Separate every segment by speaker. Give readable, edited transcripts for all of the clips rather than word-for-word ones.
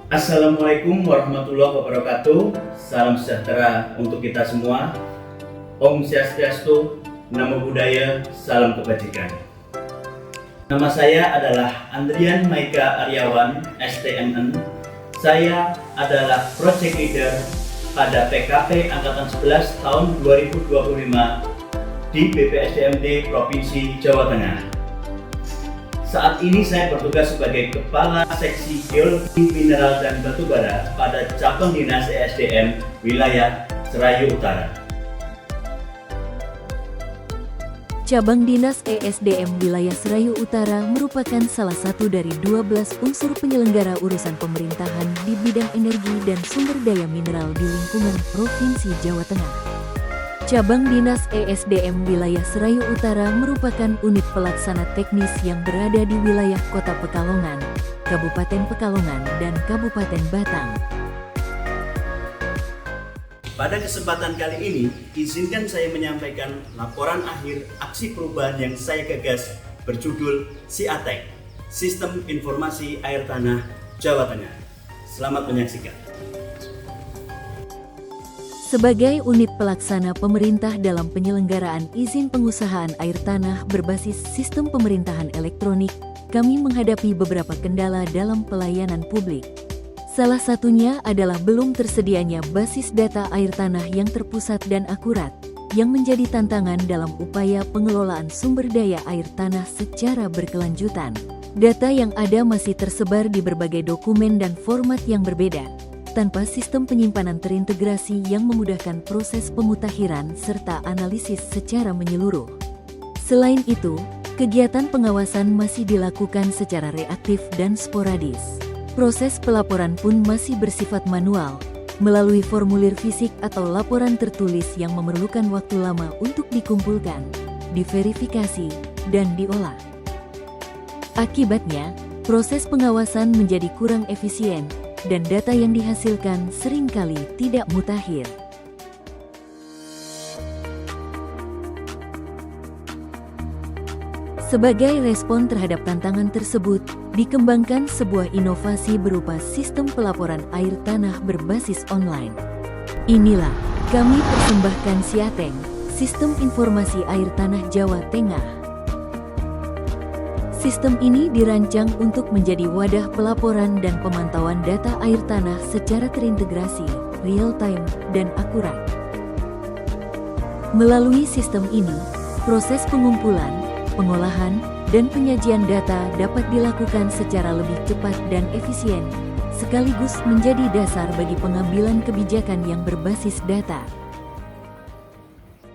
Speaker 1: Assalamualaikum warahmatullahi wabarakatuh. Salam sejahtera untuk kita semua. Om Swastiastu, Namo Buddhaya, salam kebajikan. Nama saya adalah Andrian Maika Aryawan, STMN. Saya adalah Project Leader pada PKP Angkatan 11 tahun 2025 di BPSDMD Provinsi Jawa Tengah. Saat ini saya bertugas sebagai Kepala Seksi Geologi Mineral dan Batubara pada Cabang Dinas ESDM Wilayah Serayu Utara.
Speaker 2: Cabang Dinas ESDM Wilayah Serayu Utara merupakan salah satu dari 12 unsur penyelenggara urusan pemerintahan di bidang energi dan sumber daya mineral di lingkungan Provinsi Jawa Tengah. Cabang Dinas ESDM Wilayah Serayu Utara merupakan unit pelaksana teknis yang berada di wilayah Kota Pekalongan, Kabupaten Pekalongan, dan Kabupaten Batang.
Speaker 1: Pada kesempatan kali ini, izinkan saya menyampaikan laporan akhir aksi perubahan yang saya gagas berjudul SIATEK, Sistem Informasi Air Tanah Jawa Tengah. Selamat menyaksikan.
Speaker 2: Sebagai unit pelaksana pemerintah dalam penyelenggaraan izin pengusahaan air tanah berbasis sistem pemerintahan elektronik, kami menghadapi beberapa kendala dalam pelayanan publik. Salah satunya adalah belum tersedianya basis data air tanah yang terpusat dan akurat, yang menjadi tantangan dalam upaya pengelolaan sumber daya air tanah secara berkelanjutan. Data yang ada masih tersebar di berbagai dokumen dan format yang berbeda, tanpa sistem penyimpanan terintegrasi yang memudahkan proses pemutakhiran serta analisis secara menyeluruh. Selain itu, kegiatan pengawasan masih dilakukan secara reaktif dan sporadis. Proses pelaporan pun masih bersifat manual, melalui formulir fisik atau laporan tertulis yang memerlukan waktu lama untuk dikumpulkan, diverifikasi, dan diolah. Akibatnya, proses pengawasan menjadi kurang efisien, dan data yang dihasilkan seringkali tidak mutakhir. Sebagai respon terhadap tantangan tersebut, dikembangkan sebuah inovasi berupa sistem pelaporan air tanah berbasis online. Inilah, kami persembahkan SIATEK, Sistem Informasi Air Tanah Jawa Tengah. Sistem ini dirancang untuk menjadi wadah pelaporan dan pemantauan data air tanah secara terintegrasi, real-time, dan akurat. Melalui sistem ini, proses pengumpulan, pengolahan, dan penyajian data dapat dilakukan secara lebih cepat dan efisien, sekaligus menjadi dasar bagi pengambilan kebijakan yang berbasis data.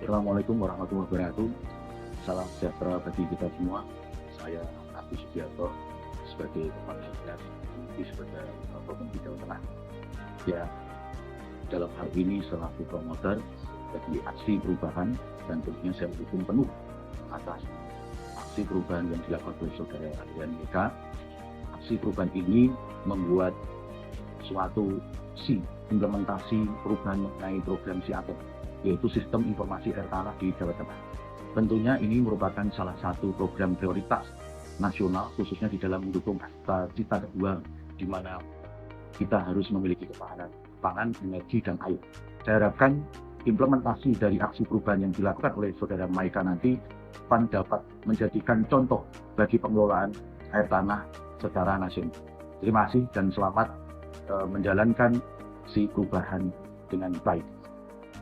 Speaker 3: Assalamualaikum warahmatullahi wabarakatuh. Salam sejahtera bagi kita semua. Saya Agus Sugiarto sebagai Kepala Dinas di sebagai Provinsi Jawa Tengah. Ya, dalam hal ini selaku promotor bagi aksi perubahan, dan tentunya saya mendukung penuh atas aksi perubahan yang dilakukan oleh Saudara Andrian Maika. Aksi perubahan ini membuat suatu implementasi perubahan mengenai program SIATEK, yaitu Sistem Informasi Air Tanah di Jawa Tengah. Tentunya ini merupakan salah satu program prioritas nasional, khususnya di dalam mendukung cita kedua, di mana kita harus memiliki ketahanan pangan, energi, dan air. Saya harapkan implementasi dari aksi perubahan yang dilakukan oleh Saudara Maika nanti dapat menjadikan contoh bagi pengelolaan air tanah secara nasional. Terima kasih dan selamat menjalankan si perubahan dengan baik.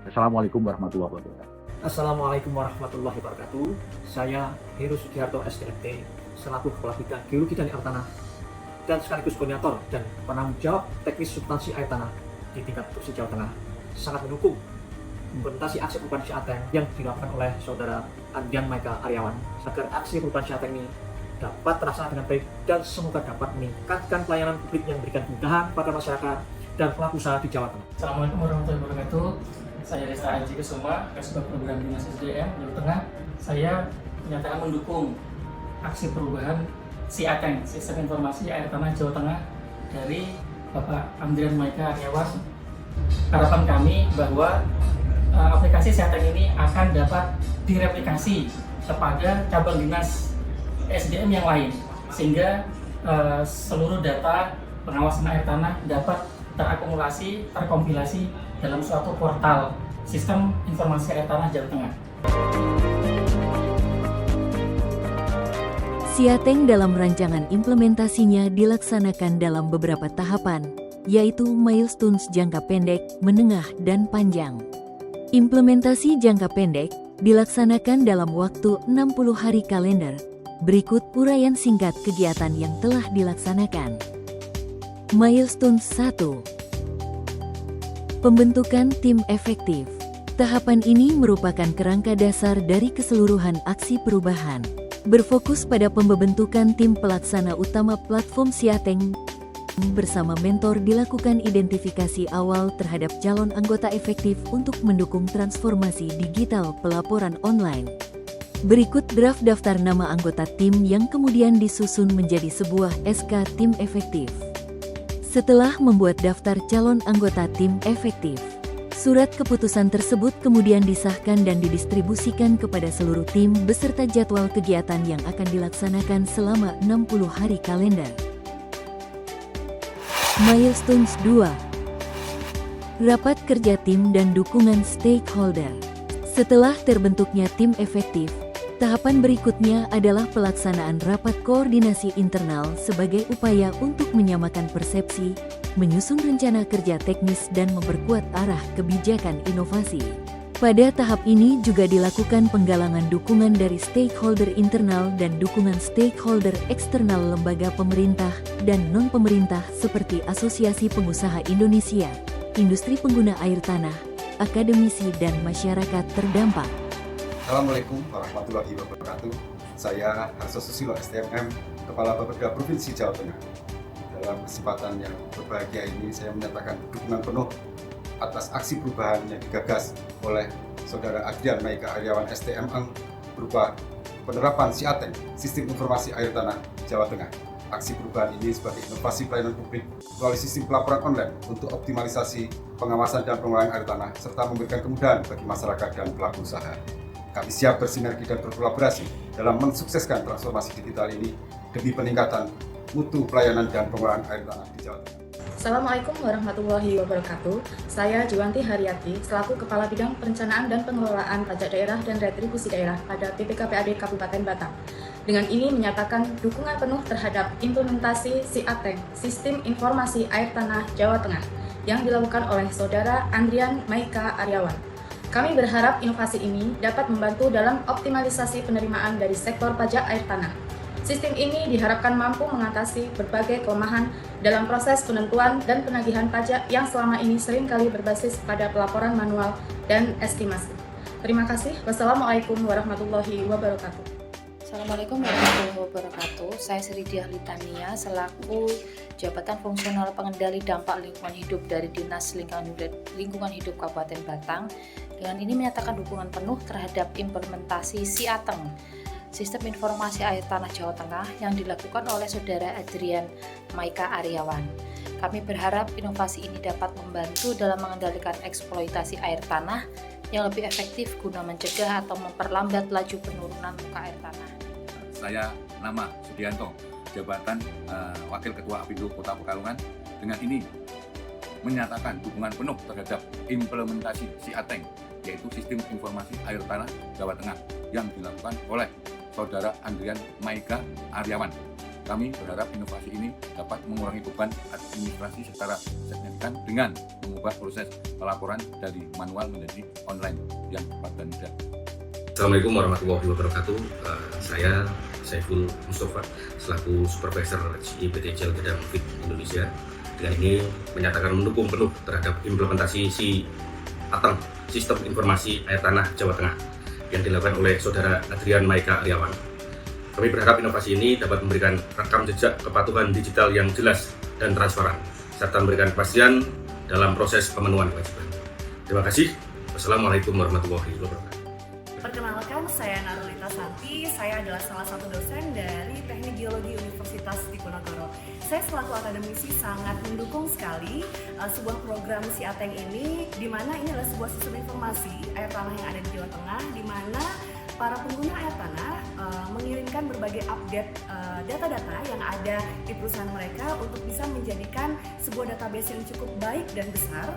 Speaker 3: Assalamualaikum warahmatullahi wabarakatuh.
Speaker 4: Assalamualaikum warahmatullahi wabarakatuh. Saya Heru Sugiarto STMT selaku Kepala Bidang Geologi dan Air Tanah dan sekaligus koordinator dan penanggung jawab teknis substansi air tanah di tingkat Provinsi Jawa Tengah sangat mendukung implementasi aksi perubahan SIATEK yang dilakukan oleh Saudara Andrian Maika Aryawan agar aksi perubahan SIATEK ini dapat terlaksana dengan baik dan semoga dapat meningkatkan pelayanan publik yang memberikan kemudahan pada masyarakat dan pelaku usaha di Jawa Tengah.
Speaker 5: Assalamualaikum warahmatullahi wabarakatuh. Saya Desa Aji Kesuma, Kasubag Program Dinas SDM Jawa Tengah. Saya menyatakan mendukung aksi perubahan SIATEK, Sistem Informasi Air Tanah Jawa Tengah dari Bapak Andrian Maika Aryawan. Harapan kami bahwa aplikasi SIATEK ini akan dapat direplikasi kepada cabang dinas SDM yang lain, sehingga seluruh data pengawasan air tanah dapat terakumulasi, terkompilasi dalam suatu portal Sistem Informasi Air Tanah Jawa Tengah.
Speaker 2: Siateng dalam rancangan implementasinya dilaksanakan dalam beberapa tahapan, yaitu milestones jangka pendek, menengah, dan panjang. Implementasi jangka pendek dilaksanakan dalam waktu 60 hari kalender. Berikut uraian singkat kegiatan yang telah dilaksanakan. Milestone 1. Pembentukan tim efektif. Tahapan ini merupakan kerangka dasar dari keseluruhan aksi perubahan. Berfokus pada pembentukan tim pelaksana utama platform Siateng. Bersama mentor dilakukan identifikasi awal terhadap calon anggota efektif untuk mendukung transformasi digital pelaporan online. Berikut draft daftar nama anggota tim yang kemudian disusun menjadi sebuah SK tim efektif. Setelah membuat daftar calon anggota tim efektif, surat keputusan tersebut kemudian disahkan dan didistribusikan kepada seluruh tim beserta jadwal kegiatan yang akan dilaksanakan selama 60 hari kalender. Milestones 2. Rapat kerja tim dan dukungan stakeholder. Setelah terbentuknya tim efektif, tahapan berikutnya adalah pelaksanaan rapat koordinasi internal sebagai upaya untuk menyamakan persepsi, menyusun rencana kerja teknis dan memperkuat arah kebijakan inovasi. Pada tahap ini juga dilakukan penggalangan dukungan dari stakeholder internal dan dukungan stakeholder eksternal lembaga pemerintah dan non-pemerintah seperti Asosiasi Pengusaha Indonesia, industri pengguna air tanah, akademisi dan masyarakat terdampak.
Speaker 6: Assalamualaikum warahmatullahi wabarakatuh. Saya Harso Susilo STMM, Kepala Bapeda Provinsi Jawa Tengah. Dalam kesempatan yang berbahagia ini, saya menyatakan dukungan penuh atas aksi perubahan yang digagas oleh Saudara Adrian Maika Aryawan STMM berupa penerapan Siateng, Sistem Informasi Air Tanah Jawa Tengah. Aksi perubahan ini sebagai inovasi pelayanan publik melalui sistem pelaporan online untuk optimalisasi pengawasan dan pengelolaan air tanah serta memberikan kemudahan bagi masyarakat dan pelaku usaha. Kami siap bersinergi dan berkolaborasi dalam mensukseskan transformasi digital ini demi peningkatan mutu pelayanan dan pengelolaan air tanah di Jawa Tengah.
Speaker 7: Assalamualaikum warahmatullahi wabarakatuh. Saya Juwanti Haryati, selaku Kepala Bidang Perencanaan dan Pengelolaan Pajak Daerah dan Retribusi Daerah pada BPKPAD Kabupaten Batang. Dengan ini menyatakan dukungan penuh terhadap implementasi Siateng, Sistem Informasi Air Tanah Jawa Tengah, yang dilakukan oleh Saudara Andrian Maika Aryawan. Kami berharap inovasi ini dapat membantu dalam optimalisasi penerimaan dari sektor pajak air tanah. Sistem ini diharapkan mampu mengatasi berbagai kelemahan dalam proses penentuan dan penagihan pajak yang selama ini seringkali berbasis pada pelaporan manual dan estimasi. Terima kasih. Wassalamualaikum warahmatullahi wabarakatuh.
Speaker 8: Assalamualaikum warahmatullahi wabarakatuh. Saya Sri Diah Litania selaku Jabatan Fungsional Pengendali Dampak Lingkungan Hidup dari Dinas Lingkungan Hidup Kabupaten Batang. Dengan ini menyatakan dukungan penuh terhadap implementasi Siateng, Sistem Informasi Air Tanah Jawa Tengah yang dilakukan oleh Saudara Adrian Maika Aryawan. Kami berharap inovasi ini dapat membantu dalam mengendalikan eksploitasi air tanah yang lebih efektif guna mencegah atau memperlambat laju penurunan muka air tanah.
Speaker 9: Saya Nama Sudianto, jabatan Wakil Ketua Apindo Kota Pekalongan. Dengan ini menyatakan dukungan penuh terhadap implementasi Siateng, yaitu Sistem Informasi Air Tanah Jawa Tengah yang dilakukan oleh Saudara Andrian Maika Aryawan. Kami berharap inovasi ini dapat mengurangi beban administrasi secara signifikan dengan mengubah proses pelaporan dari manual menjadi online yang cepat dan mudah.
Speaker 10: Assalamualaikum warahmatullahi wabarakatuh. Saya Saiful Mustafa selaku Supervisor GI PT JEL Gedang Fit Indonesia. Dengan ini menyatakan mendukung penuh terhadap implementasi Siateng, Sistem Informasi Air Tanah Jawa Tengah yang dilakukan oleh Saudara Adrian Maika Aryawan. Kami berharap inovasi ini dapat memberikan rekam jejak kepatuhan digital yang jelas dan transparan, serta memberikan kepastian dalam proses pemenuhan kewajiban. Terima kasih. Wassalamualaikum warahmatullahi wabarakatuh.
Speaker 11: Perkenalkan, saya Narulita Santi. Saya adalah salah satu dosen dari Teknik Geologi Universitas Diponegoro. Saya selaku akademisi sangat mendukung sekali sebuah program Siateng ini, di mana ini adalah sebuah sistem informasi air tanah yang ada di Jawa Tengah, di mana para pengguna air tanah mengirimkan berbagai update data-data yang ada di perusahaan mereka untuk bisa menjadikan sebuah database yang cukup baik dan besar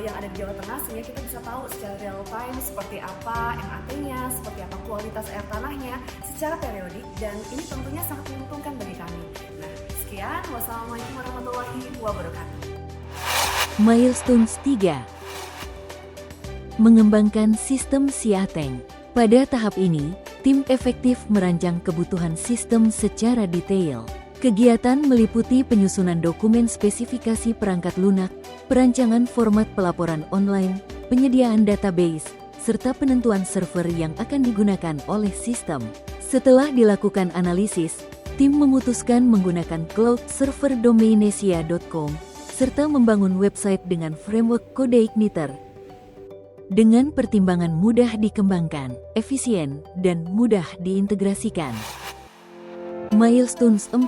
Speaker 11: yang ada di Jawa Tengah, sehingga kita bisa tahu secara real time seperti apa MAT-nya, seperti apa kualitas air tanahnya secara periodik, dan ini tentunya sangat menguntungkan bagi kami. Nah, sekian, wassalamualaikum warahmatullahi wabarakatuh.
Speaker 2: Milestones 3. Mengembangkan sistem SIATENG. Pada tahap ini, tim efektif merancang kebutuhan sistem secara detail. Kegiatan meliputi penyusunan dokumen spesifikasi perangkat lunak, perancangan format pelaporan online, penyediaan database, serta penentuan server yang akan digunakan oleh sistem. Setelah dilakukan analisis, tim memutuskan menggunakan cloud server domainesia.com, serta membangun website dengan framework CodeIgniter. Dengan pertimbangan mudah dikembangkan, efisien, dan mudah diintegrasikan. Milestones 4.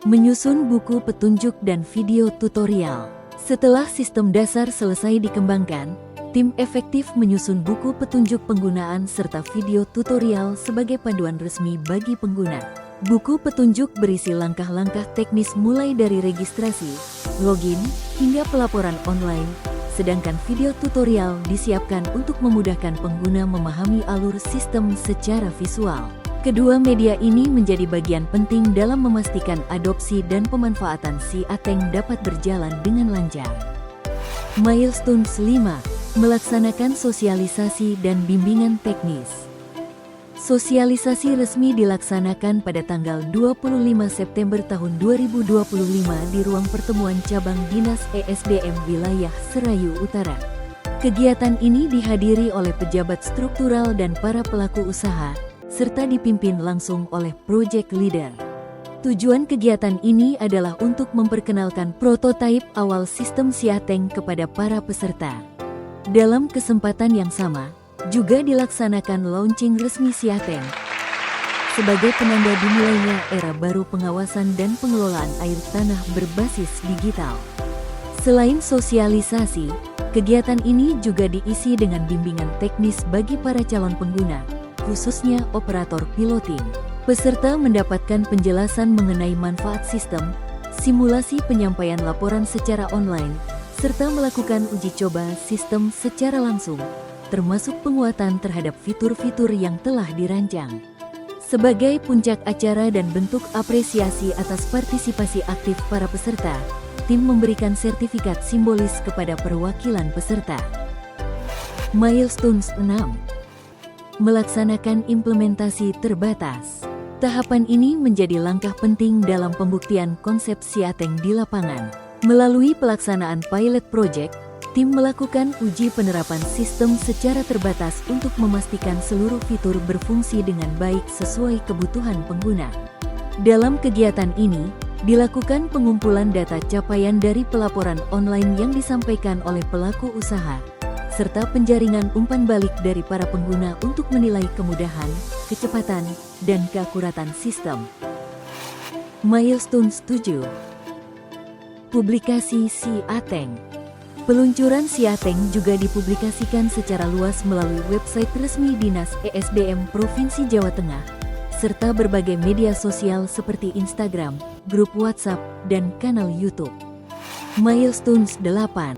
Speaker 2: Menyusun buku petunjuk dan video tutorial. Setelah sistem dasar selesai dikembangkan, tim efektif menyusun buku petunjuk penggunaan serta video tutorial sebagai panduan resmi bagi pengguna. Buku petunjuk berisi langkah-langkah teknis mulai dari registrasi, login, hingga pelaporan online, sedangkan video tutorial disiapkan untuk memudahkan pengguna memahami alur sistem secara visual. Kedua media ini menjadi bagian penting dalam memastikan adopsi dan pemanfaatan SIATENG dapat berjalan dengan lancar. Milestones 5. Melaksanakan sosialisasi dan bimbingan teknis. Sosialisasi resmi dilaksanakan pada tanggal 25 September tahun 2025 di ruang pertemuan cabang Dinas ESDM Wilayah Serayu Utara. Kegiatan ini dihadiri oleh pejabat struktural dan para pelaku usaha, serta dipimpin langsung oleh project leader. Tujuan kegiatan ini adalah untuk memperkenalkan prototipe awal sistem SIATENG kepada para peserta. Dalam kesempatan yang sama, juga dilaksanakan launching resmi SIATENG sebagai penanda dimulainya era baru pengawasan dan pengelolaan air tanah berbasis digital. Selain sosialisasi, kegiatan ini juga diisi dengan bimbingan teknis bagi para calon pengguna, khususnya operator piloting. Peserta mendapatkan penjelasan mengenai manfaat sistem, simulasi penyampaian laporan secara online, serta melakukan uji coba sistem secara langsung, termasuk penguatan terhadap fitur-fitur yang telah dirancang. Sebagai puncak acara dan bentuk apresiasi atas partisipasi aktif para peserta, tim memberikan sertifikat simbolis kepada perwakilan peserta. Milestones 6. Melaksanakan implementasi terbatas. Tahapan ini menjadi langkah penting dalam pembuktian konsep SIATENG di lapangan. Melalui pelaksanaan pilot project, tim melakukan uji penerapan sistem secara terbatas untuk memastikan seluruh fitur berfungsi dengan baik sesuai kebutuhan pengguna. Dalam kegiatan ini, dilakukan pengumpulan data capaian dari pelaporan online yang disampaikan oleh pelaku usaha, serta penjaringan umpan balik dari para pengguna untuk menilai kemudahan, kecepatan, dan keakuratan sistem. Milestones 7. Publikasi SIATENG. Peluncuran SIATENG juga dipublikasikan secara luas melalui website resmi Dinas ESDM Provinsi Jawa Tengah, serta berbagai media sosial seperti Instagram, grup WhatsApp, dan kanal YouTube. Milestones 8.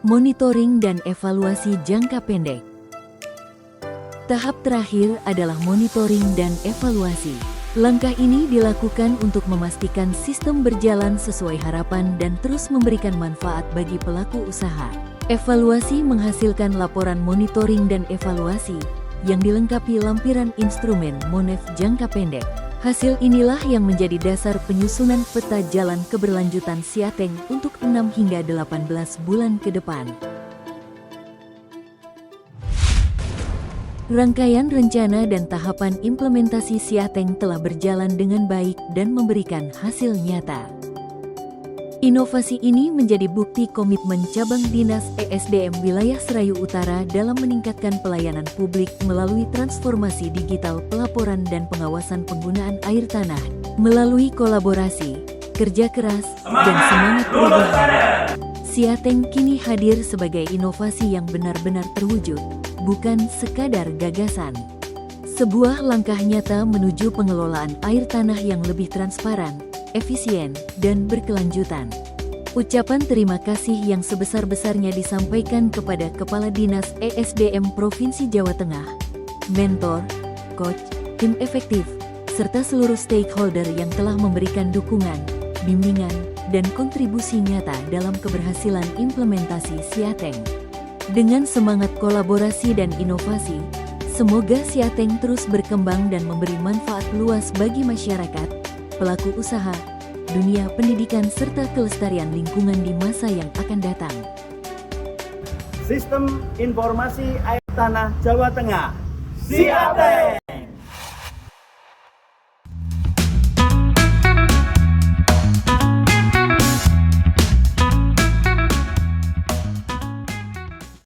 Speaker 2: Monitoring dan evaluasi jangka pendek. Tahap terakhir adalah monitoring dan evaluasi. Langkah ini dilakukan untuk memastikan sistem berjalan sesuai harapan dan terus memberikan manfaat bagi pelaku usaha. Evaluasi menghasilkan laporan monitoring dan evaluasi yang dilengkapi lampiran instrumen MONEF jangka pendek. Hasil inilah yang menjadi dasar penyusunan peta jalan keberlanjutan SIATENG untuk 6 hingga 18 bulan ke depan. Rangkaian rencana dan tahapan implementasi SIATENG telah berjalan dengan baik dan memberikan hasil nyata. Inovasi ini menjadi bukti komitmen cabang Dinas ESDM Wilayah Serayu Utara dalam meningkatkan pelayanan publik melalui transformasi digital pelaporan dan pengawasan penggunaan air tanah, melalui kolaborasi, kerja keras, dan semangat perubahan. SIATENG kini hadir sebagai inovasi yang benar-benar terwujud, bukan sekadar gagasan. Sebuah langkah nyata menuju pengelolaan air tanah yang lebih transparan, efisien, dan berkelanjutan. Ucapan terima kasih yang sebesar-besarnya disampaikan kepada Kepala Dinas ESDM Provinsi Jawa Tengah, mentor, coach, tim efektif, serta seluruh stakeholder yang telah memberikan dukungan, bimbingan, dan kontribusi nyata dalam keberhasilan implementasi Siateng. Dengan semangat kolaborasi dan inovasi, semoga Siateng terus berkembang dan memberi manfaat luas bagi masyarakat, pelaku usaha, dunia pendidikan serta kelestarian lingkungan di masa yang akan datang.
Speaker 1: Sistem Informasi Air Tanah Jawa Tengah, Siateng.